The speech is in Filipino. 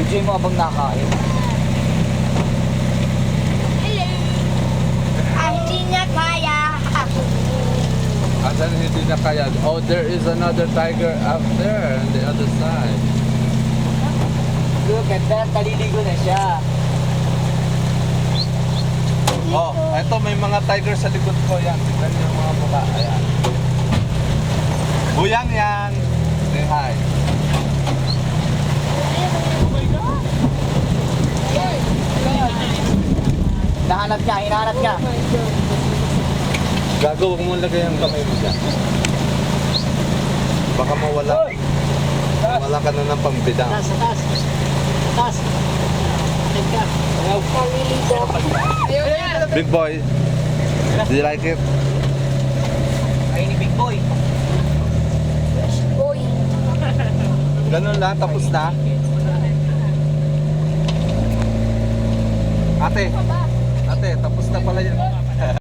enjoy mo habang nakain. Hindi niya kaya. Asan hindi na kaya? Oh, there is another tiger up there on the other side. Look at that, taliligo na siya. Oh, eto may mga tiger sa likod ko. Yan, tignan niyo yung mga mukha. Ayan. Buyang yan. Say hi. Hinahanap niya, hinahanap niya. Gago, huwag mo lagay ang kamay mo dyan. Baka mawala. Wala ka na ng pambidang. Taas, taas. Taas. Teka. Big boy, do you like it? Ay ni Big Boy. Boy. Ganun lang, tapos na. Ate, tapos na pala yun.